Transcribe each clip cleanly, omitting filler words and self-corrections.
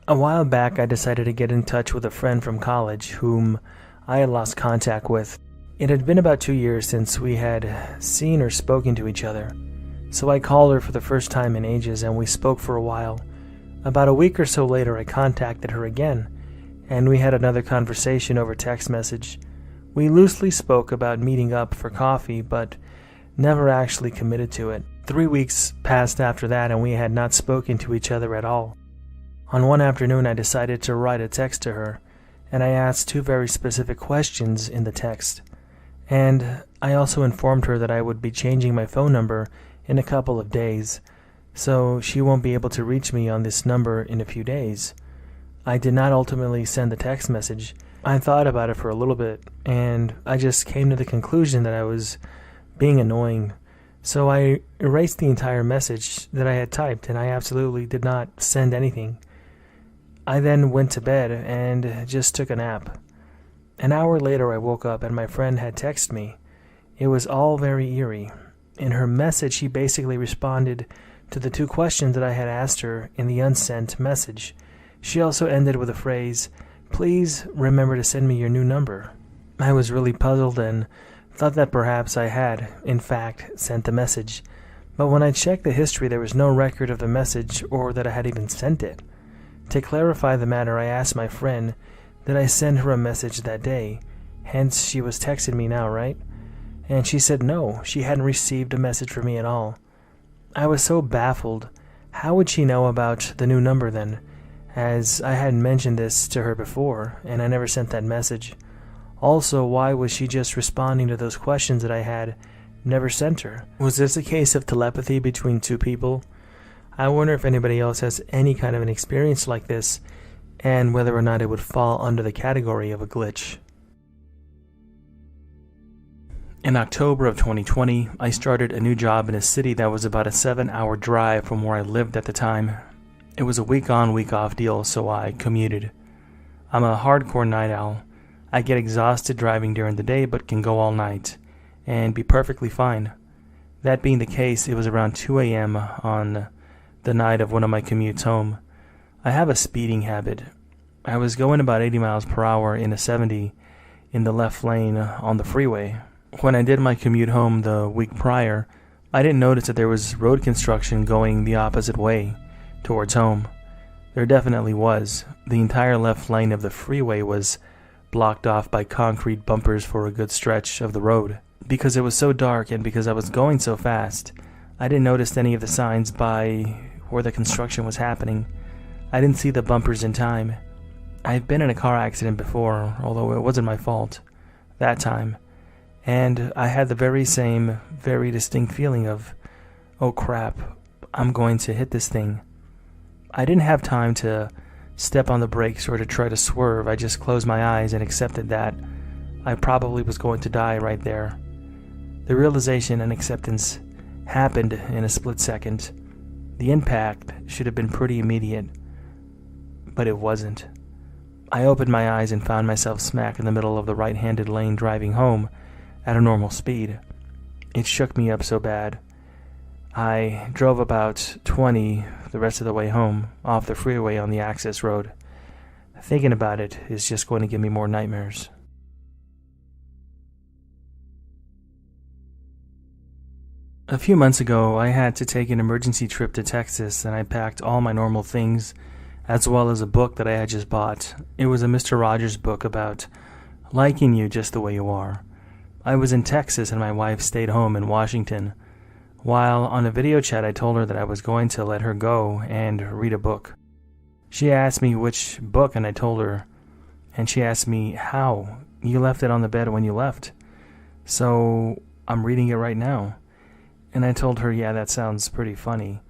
A while back, I decided to get in touch with a friend from college whom I had lost contact with. It had been about 2 years since we had seen or spoken to each other, so I called her for the first time in ages and we spoke for a while. About a week or so later, I contacted her again, and we had another conversation over text message. We loosely spoke about meeting up for coffee, but never actually committed to it. 3 weeks passed after that, and we had not spoken to each other at all. On one afternoon, I decided to write a text to her, and I asked 2 very specific questions in the text. And I also informed her that I would be changing my phone number in a couple of days, so she won't be able to reach me on this number in a few days. I did not ultimately send the text message. I thought about it for a little bit, and I just came to the conclusion that I was being annoying. So I erased the entire message that I had typed, and I absolutely did not send anything. I then went to bed and just took a nap. An hour later I woke up and my friend had texted me. It was all very eerie. In her message she basically responded to the 2 questions that I had asked her in the unsent message. She also ended with a phrase, "Please remember to send me your new number." I was really puzzled and thought that perhaps I had, in fact, sent the message. But when I checked the history there was no record of the message or that I had even sent it. To clarify the matter, I asked my friend, did I send her a message that day? Hence, she was texting me now, right? And she said no, she hadn't received a message from me at all. I was so baffled. How would she know about the new number then? As I hadn't mentioned this to her before, and I never sent that message. Also, why was she just responding to those questions that I had never sent her? Was this a case of telepathy between 2 people? I wonder if anybody else has any kind of an experience like this, and whether or not it would fall under the category of a glitch. In October of 2020, I started a new job in a city that was about a 7-hour drive from where I lived at the time. It was a week-on, week-off deal, so I commuted. I'm a hardcore night owl. I get exhausted driving during the day, but can go all night, and be perfectly fine. That being the case, it was around 2 a.m. on the night of one of my commutes home. I have a speeding habit. I was going about 80 miles per hour in a 70 in the left lane on the freeway. When I did my commute home the week prior, I didn't notice that there was road construction going the opposite way, towards home. There definitely was. The entire left lane of the freeway was blocked off by concrete bumpers for a good stretch of the road. Because it was so dark and because I was going so fast, I didn't notice any of the signs by where the construction was happening. I didn't see the bumpers in time. I've been in a car accident before, although it wasn't my fault that time, and I had the very same, very distinct feeling of, oh crap, I'm going to hit this thing. I didn't have time to step on the brakes or to try to swerve. I just closed my eyes and accepted that I probably was going to die right there. The realization and acceptance happened in a split second. The impact should have been pretty immediate, but it wasn't. I opened my eyes and found myself smack in the middle of the right-handed lane driving home at a normal speed. It shook me up so bad. I drove about 20 the rest of the way home, off the freeway on the access road. Thinking about it is just going to give me more nightmares. A few months ago, I had to take an emergency trip to Texas, and I packed all my normal things, as well as a book that I had just bought. It was a Mr. Rogers book about liking you just the way you are. I was in Texas, and my wife stayed home in Washington. While on a video chat, I told her that I was going to let her go and read a book. She asked me which book, and I told her, and she asked me, how? You left it on the bed when you left. So, I'm reading it right now. And I told her, yeah, that sounds pretty funny.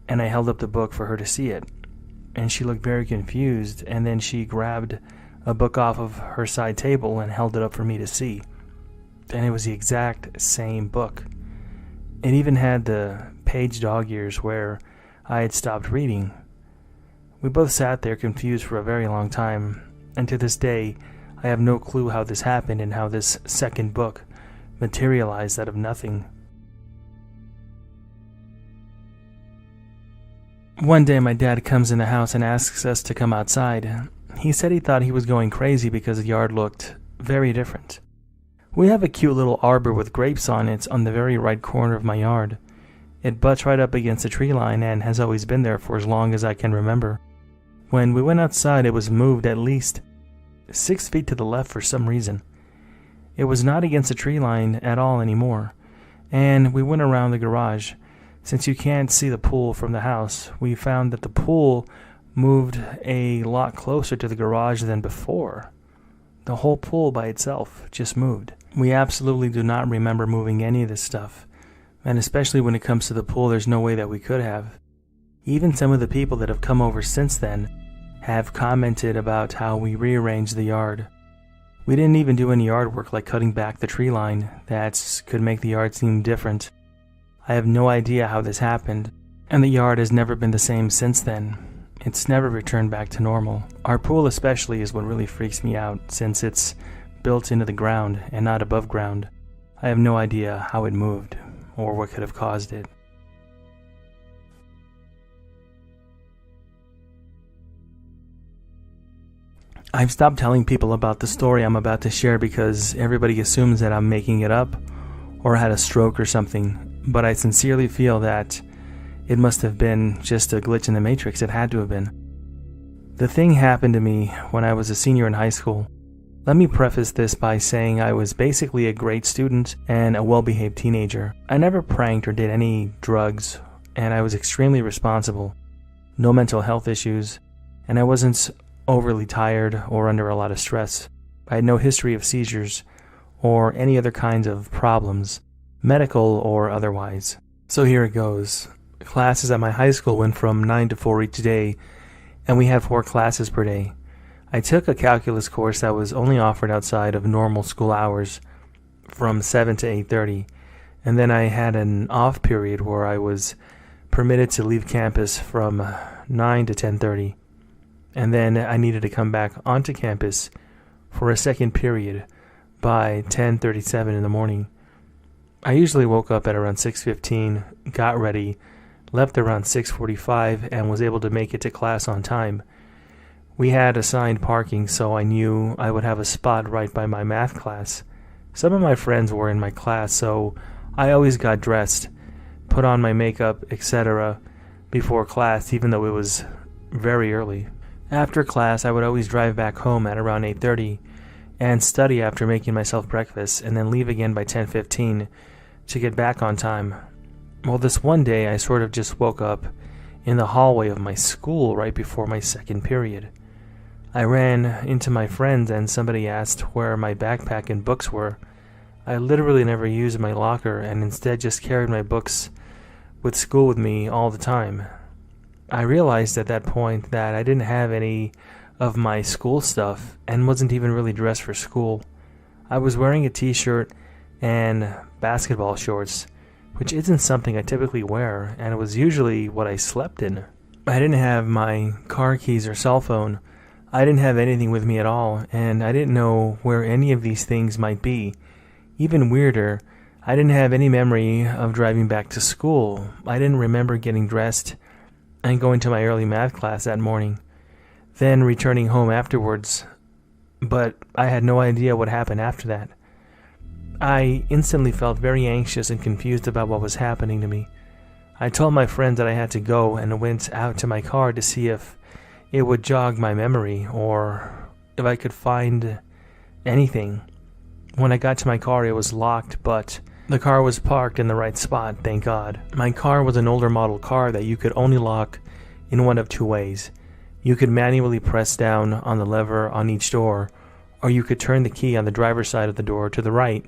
And I held up the book for her to see it. And she looked very confused, and then she grabbed a book off of her side table and held it up for me to see. And it was the exact same book. It even had the page dog ears where I had stopped reading. We both sat there confused for a very long time, and to this day, I have no clue how this happened and how this second book materialized out of nothing. One day my dad comes in the house and asks us to come outside. He said he thought he was going crazy because the yard looked very different. We have a cute little arbor with grapes on it on the very right corner of my yard. It butts right up against the tree line and has always been there for as long as I can remember. When we went outside, it was moved at least 6 feet to the left for some reason. It was not against the tree line at all anymore, and we went around the garage. Since you can't see the pool from the house, we found that the pool moved a lot closer to the garage than before. The whole pool by itself just moved. We absolutely do not remember moving any of this stuff, and especially when it comes to the pool, there's no way that we could have. Even some of the people that have come over since then have commented about how we rearranged the yard. We didn't even do any yard work like cutting back the tree line that could make the yard seem different. I have no idea how this happened, and the yard has never been the same since then. It's never returned back to normal. Our pool especially is what really freaks me out, since it's built into the ground and not above ground. I have no idea how it moved, or what could have caused it. I've stopped telling people about the story I'm about to share because everybody assumes that I'm making it up or had a stroke or something, but I sincerely feel that it must have been just a glitch in the Matrix. It had to have been. The thing happened to me when I was a senior in high school. Let me preface this by saying I was basically a great student and a well-behaved teenager. I never pranked or did any drugs, and I was extremely responsible. No mental health issues, and I wasn't overly tired or under a lot of stress. I had no history of seizures or any other kinds of problems, medical or otherwise. So here it goes. Classes at my high school went from 9 to 4 each day, and we had 4 classes per day. I took a calculus course that was only offered outside of normal school hours from 7 to 8:30, and then I had an off period where I was permitted to leave campus from 9 to 10:30. And then I needed to come back onto campus for a second period by 10:37 in the morning. I usually woke up at around 6:15, got ready, left around 6:45, and was able to make it to class on time. We had assigned parking, so I knew I would have a spot right by my math class. Some of my friends were in my class, so I always got dressed, put on my makeup, etc. before class, even though it was very early. After class, I would always drive back home at around 8:30 and study after making myself breakfast, and then leave again by 10:15 to get back on time. Well, this one day, I sort of just woke up in the hallway of my school right before my second period. I ran into my friends and somebody asked where my backpack and books were. I literally never used my locker and instead just carried my books with school with me all the time. I realized at that point that I didn't have any of my school stuff and wasn't even really dressed for school. I was wearing a t-shirt and basketball shorts, which isn't something I typically wear, and it was usually what I slept in. I didn't have my car keys or cell phone. I didn't have anything with me at all, and I didn't know where any of these things might be. Even weirder, I didn't have any memory of driving back to school. I didn't remember getting dressed and going to my early math class that morning, then returning home afterwards, but I had no idea what happened after that. I instantly felt very anxious and confused about what was happening to me. I told my friends that I had to go and went out to my car to see if it would jog my memory or if I could find anything. When I got to my car, it was locked, but the car was parked in the right spot, thank God. My car was an older model car that you could only lock in one of 2 ways. You could manually press down on the lever on each door, or you could turn the key on the driver's side of the door to the right,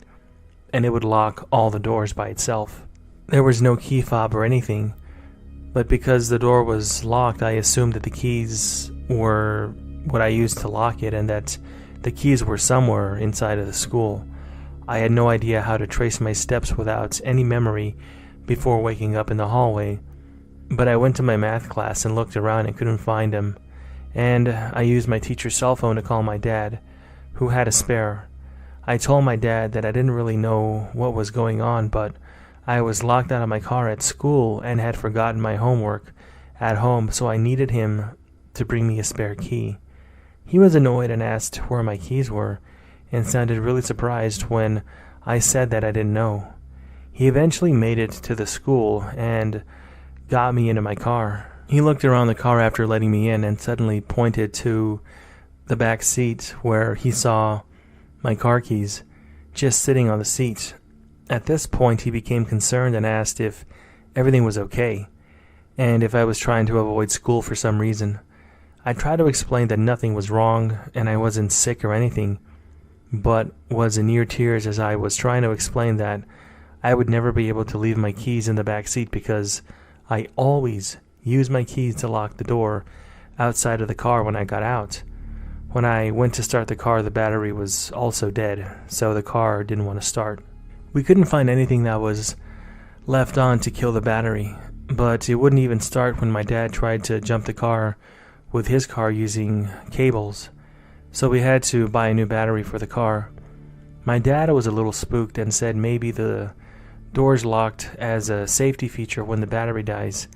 and it would lock all the doors by itself. There was no key fob or anything, but because the door was locked, I assumed that the keys were what I used to lock it and that the keys were somewhere inside of the school. I had no idea how to trace my steps without any memory before waking up in the hallway, but I went to my math class and looked around and couldn't find him, and I used my teacher's cell phone to call my dad, who had a spare. I told my dad that I didn't really know what was going on, but I was locked out of my car at school and had forgotten my homework at home, so I needed him to bring me a spare key. He was annoyed and asked where my keys were, and sounded really surprised when I said that I didn't know. He eventually made it to the school and got me into my car. He looked around the car after letting me in and suddenly pointed to the back seat where he saw my car keys just sitting on the seat. At this point, he became concerned and asked if everything was okay, and if I was trying to avoid school for some reason. I tried to explain that nothing was wrong and I wasn't sick or anything, but was in near tears as I was trying to explain that I would never be able to leave my keys in the back seat because I always use my keys to lock the door outside of the car when I got out. When I went to start the car, the battery was also dead, so the car didn't want to start. We couldn't find anything that was left on to kill the battery, but it wouldn't even start when my dad tried to jump the car with his car using cables, so we had to buy a new battery for the car. My dad was a little spooked and said maybe the door's locked as a safety feature when the battery dies,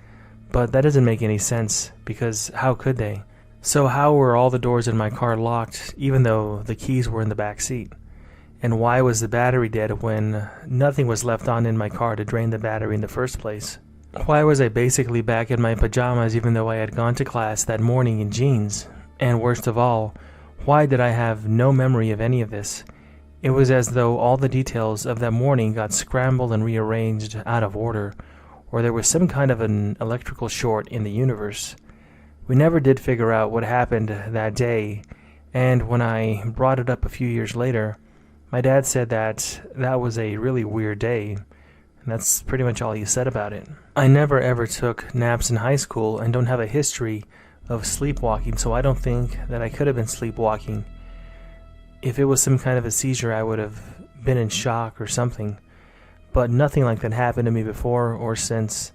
but that doesn't make any sense because how could they? So how were all the doors in my car locked even though the keys were in the back seat? And why was the battery dead when nothing was left on in my car to drain the battery in the first place? Why was I basically back in my pajamas even though I had gone to class that morning in jeans? And worst of all, why did I have no memory of any of this? It was as though all the details of that morning got scrambled and rearranged out of order, or there was some kind of an electrical short in the universe. We never did figure out what happened that day, and when I brought it up a few years later, my dad said that was a really weird day, and that's pretty much all he said about it. I never ever took naps in high school and don't have a history of sleepwalking, so I don't think that I could have been sleepwalking. If it was some kind of a seizure, I would have been in shock or something, but nothing like that happened to me before or since.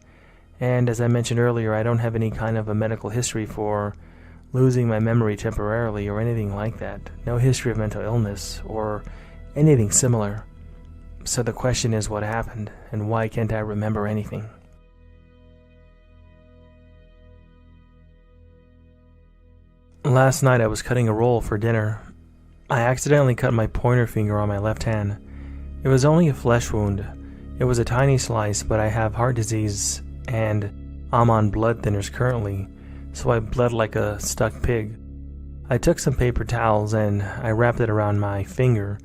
And as I mentioned earlier, I don't have any kind of a medical history for losing my memory temporarily or anything like that. No history of mental illness or anything similar. So the question is what happened and why can't I remember anything? Last night I was cutting a roll for dinner. I accidentally cut my pointer finger on my left hand. It was only a flesh wound. It was a tiny slice, but I have heart disease and I'm on blood thinners currently, so I bled like a stuck pig. I took some paper towels and I wrapped it around my finger,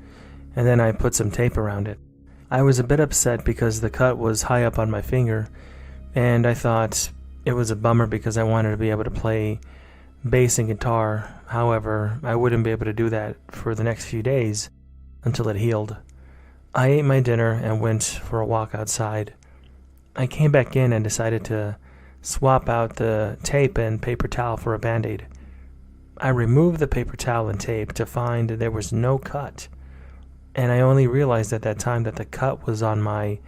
and then I put some tape around it. I was a bit upset because the cut was high up on my finger, and I thought it was a bummer because I wanted to be able to play bass and guitar. However, I wouldn't be able to do that for the next few days until it healed. I ate my dinner and went for a walk outside. I came back in and decided to swap out the tape and paper towel for a Band-Aid. I removed the paper towel and tape to find there was no cut, and I only realized at that time that the cut was on my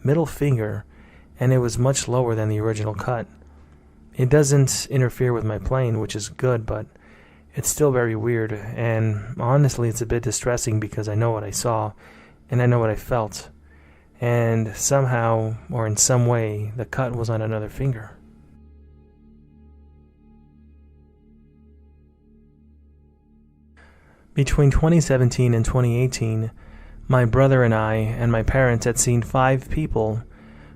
middle finger and it was much lower than the original cut. It doesn't interfere with my playing, which is good, but it's still very weird, and honestly it's a bit distressing because I know what I saw and I know what I felt. And somehow, or in some way, the cut was on another finger. Between 2017 and 2018, my brother and I and my parents had seen 5 people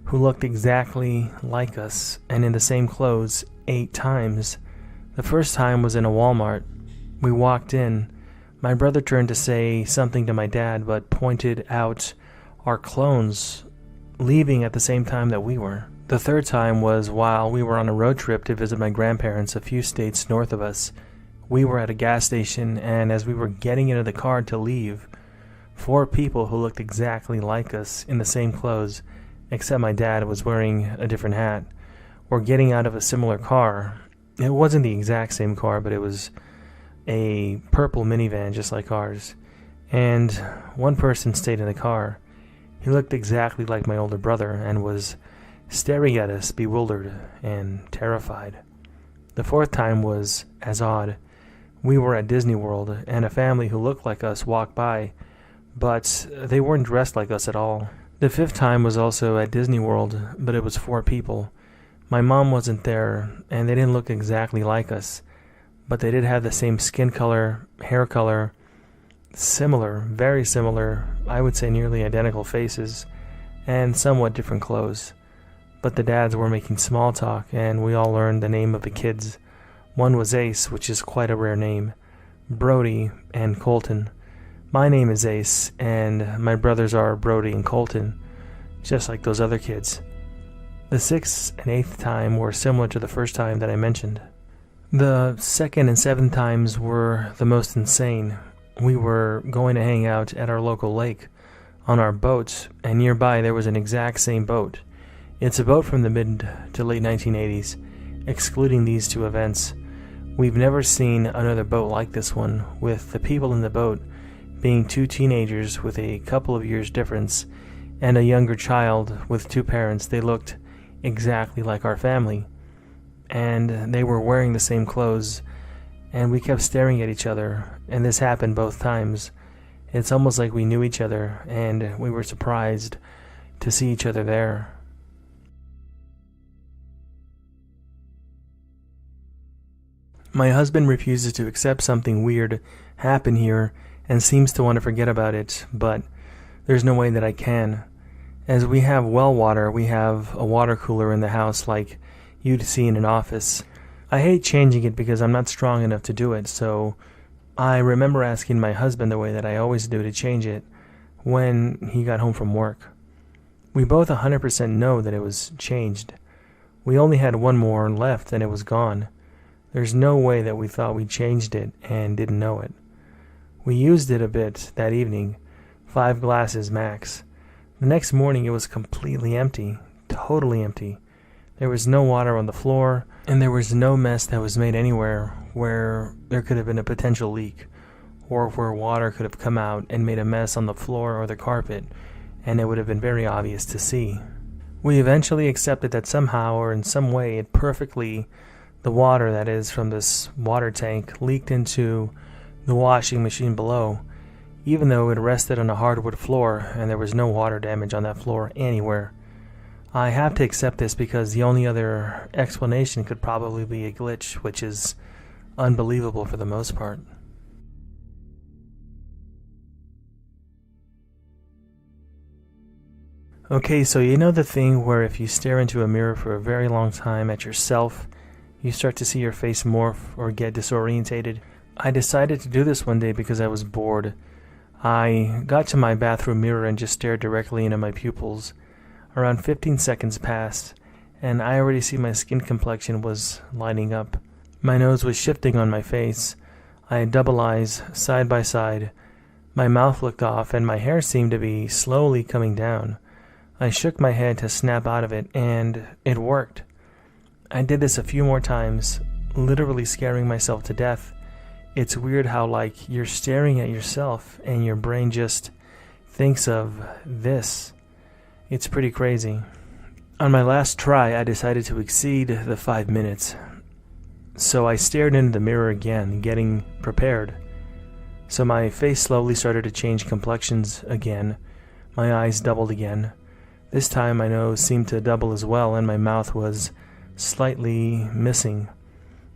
who looked exactly like us and in the same clothes 8 times. The first time was in a Walmart. We walked in. My brother turned to say something to my dad, but pointed out our clones leaving at the same time that we were. The third time was while we were on a road trip to visit my grandparents a few states north of us. We were at a gas station, and as we were getting into the car to leave, 4 people who looked exactly like us in the same clothes, except my dad was wearing a different hat, were getting out of a similar car. It wasn't the exact same car, but it was a purple minivan just like ours. And one person stayed in the car. He looked exactly like my older brother and was staring at us, bewildered and terrified. The fourth time was as odd. We were at Disney World, and a family who looked like us walked by, but they weren't dressed like us at all. The fifth time was also at Disney World, but it was 4 people. My mom wasn't there, and they didn't look exactly like us, but they did have the same skin color, hair color, similar, very similar, I would say nearly identical faces, and somewhat different clothes. But the dads were making small talk, and we all learned the name of the kids. One was Ace, which is quite a rare name, Brody, and Colton. My name is Ace, and my brothers are Brody and Colton, just like those other kids. The 6th and 8th time were similar to the first time that I mentioned. The 2nd and 7th times were the most insane. We were going to hang out at our local lake on our boats, and nearby there was an exact same boat. It's a boat from the mid to late 1980s, excluding these two events. We've never seen another boat like this one, with the people in the boat being 2 teenagers with a couple of years difference, and a younger child with 2 parents. They looked exactly like our family, and they were wearing the same clothes, and we kept staring at each other, and this happened both times. It's almost like we knew each other, and we were surprised to see each other there. My husband refuses to accept something weird happened here and seems to want to forget about it, but there's no way that I can. As we have well water, we have a water cooler in the house like you'd see in an office. I hate changing it because I'm not strong enough to do it, so I remember asking my husband the way that I always do to change it when he got home from work. We both 100% know that it was changed. We only had one more left and it was gone. There's no way that we thought we changed it and didn't know it. We used it a bit that evening, 5 glasses max. The next morning it was completely empty, totally empty. There was no water on the floor, and there was no mess that was made anywhere where there could have been a potential leak, or where water could have come out and made a mess on the floor or the carpet, and it would have been very obvious to see. We eventually accepted that somehow or in some way the water that is from this water tank leaked into the washing machine below, even though it rested on a hardwood floor and there was no water damage on that floor anywhere. I have to accept this because the only other explanation could probably be a glitch, which is unbelievable for the most part. Okay, so you know the thing where if you stare into a mirror for a very long time at yourself, you start to see your face morph or get disorientated? I decided to do this one day because I was bored. I got to my bathroom mirror and just stared directly into my pupils. Around 15 seconds passed, and I already see my skin complexion was lighting up. My nose was shifting on my face. I had double eyes, side by side. My mouth looked off, and my hair seemed to be slowly coming down. I shook my head to snap out of it, and it worked. I did this a few more times, literally scaring myself to death. It's weird how, like, you're staring at yourself, and your brain just thinks of this. It's pretty crazy. On my last try, I decided to exceed the 5 minutes. So I stared into the mirror again, getting prepared. So my face slowly started to change complexions again. My eyes doubled again. This time my nose seemed to double as well, and my mouth was slightly missing.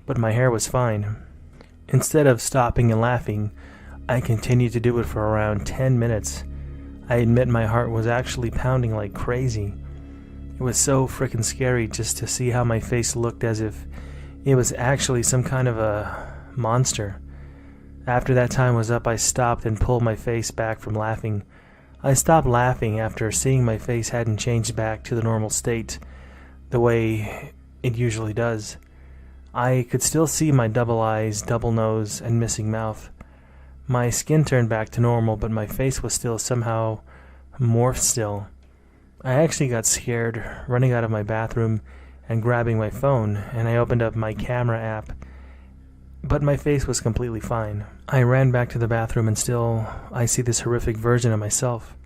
But my hair was fine. Instead of stopping and laughing, I continued to do it for around 10 minutes. I admit my heart was actually pounding like crazy. It was so frickin' scary just to see how my face looked as if it was actually some kind of a monster. After that time was up, I stopped and pulled my face back from laughing. I stopped laughing after seeing my face hadn't changed back to the normal state, the way it usually does. I could still see my double eyes, double nose, and missing mouth. My skin turned back to normal, but my face was still somehow morphed still. I actually got scared, running out of my bathroom and grabbing my phone, and I opened up my camera app, but my face was completely fine. I ran back to the bathroom and still I see this horrific version of myself.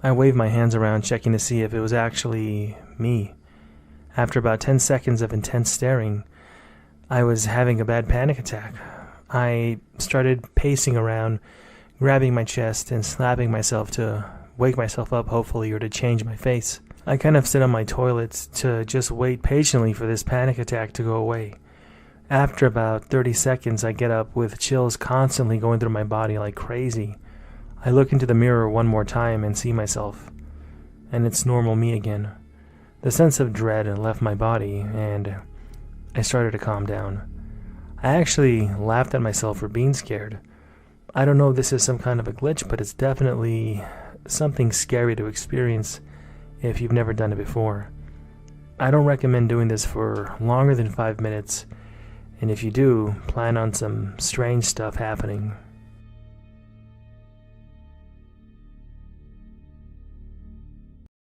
I waved my hands around, checking to see if it was actually me. After about 10 seconds of intense staring, I was having a bad panic attack. I started pacing around, grabbing my chest and slapping myself to wake myself up, hopefully, or to change my face. I kind of sit on my toilet to just wait patiently for this panic attack to go away. After about 30 seconds, I get up with chills constantly going through my body like crazy. I look into the mirror one more time and see myself, and it's normal me again. The sense of dread left my body, and I started to calm down. I actually laughed at myself for being scared. I don't know if this is some kind of a glitch, but it's definitely something scary to experience if you've never done it before. I don't recommend doing this for longer than 5 minutes, and if you do, plan on some strange stuff happening.